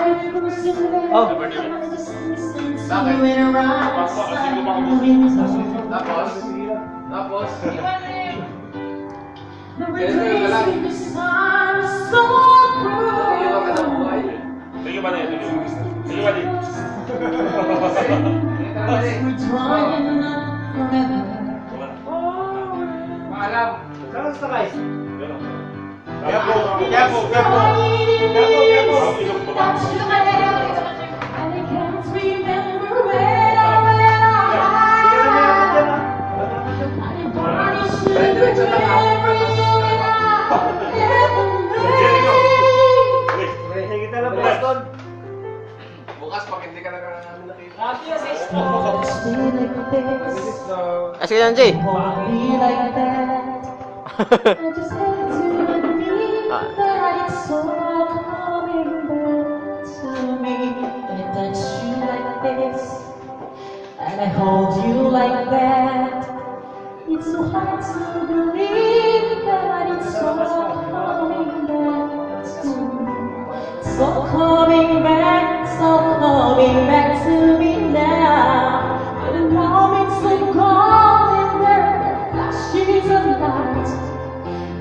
Oh. Tapos? Sige ba din? Sige ba din? Maalam. Saan sa guys? Gapo. Sige ka lang bukas doon. Bukas pag hindi ka na namin nakita. Sige lang, Jay. And I hold you like that. It's so hard to believe that it's all coming back to me. So coming back to me now. The moments are gone and there are flashes of light.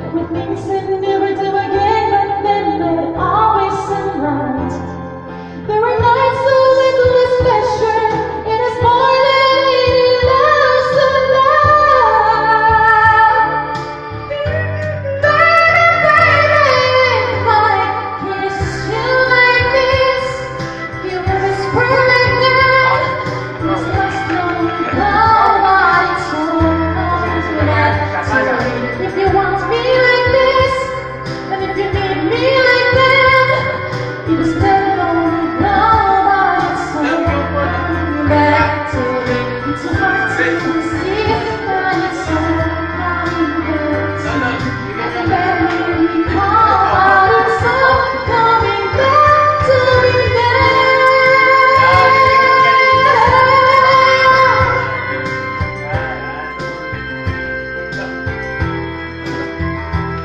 There were things that never do again, but then they're always sunlight. There were nights so little special, it is more than any loves of love. Baby, if I kiss you like this, you will whisper like that. This must not come on its own. If you want me like this, and if you need me like that, you just never back to me. It's so hard to see when it's so coming back. And barely recall it's all coming back to me now.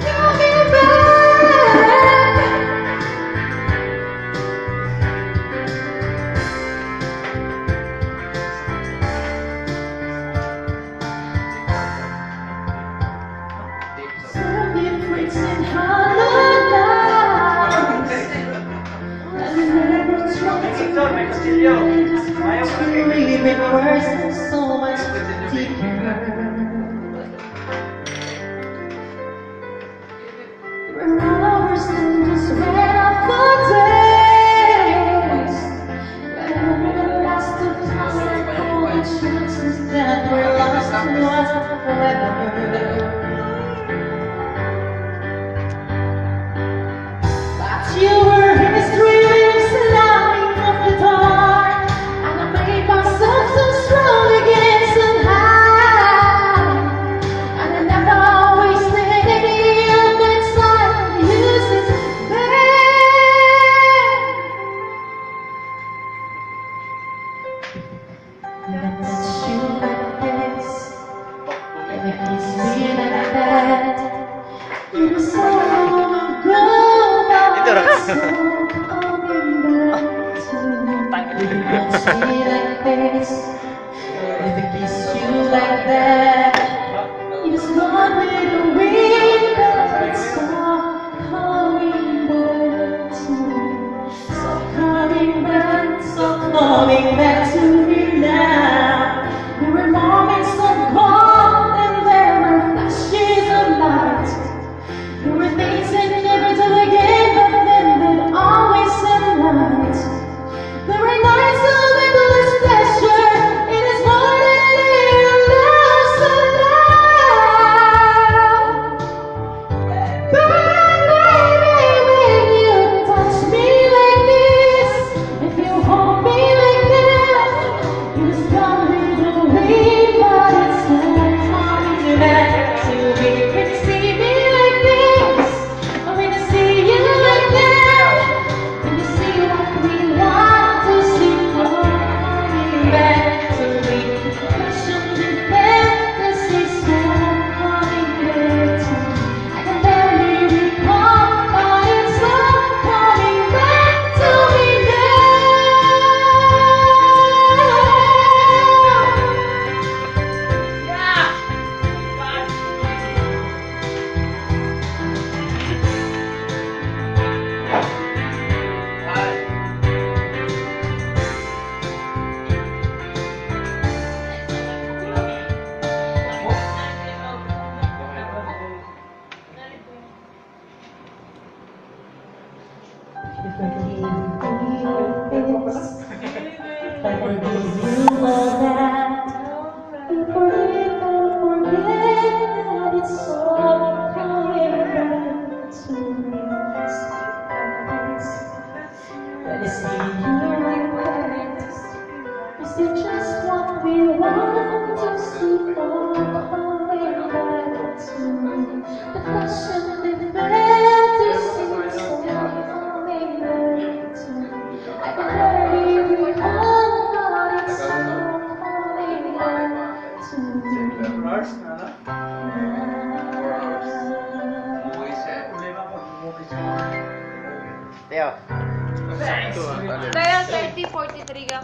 Coming back. May kastilyo. Ayaw ko na Even worse and so much deeper. There were hours and just ran off the days. And when the last of us like all the chances that were lost to us forever. But you were in his dreams, lying off the dark, and I made myself so strong again somehow. And I never wasted any of that time uses and I touch you like this, and I kiss me like that. It was so long ago, but it's so coming back to me. If you touch me like this, if I kiss you like that, it is gone with the wind, but it's so coming back to me. So coming back to me now. There were moments of calm and there were flashes of light. There were things that never do again, but then they'd always sunlight. There were nights of endless pleasure, But is it your request? Is it just what we want to see falling back to? The passion, the fantasy, falling back to. I can hardly recall what it's falling back to. Mars, na? Umuwi siya. Problema ko, bumukis siya. Teo. Kaya 30, 43 ka.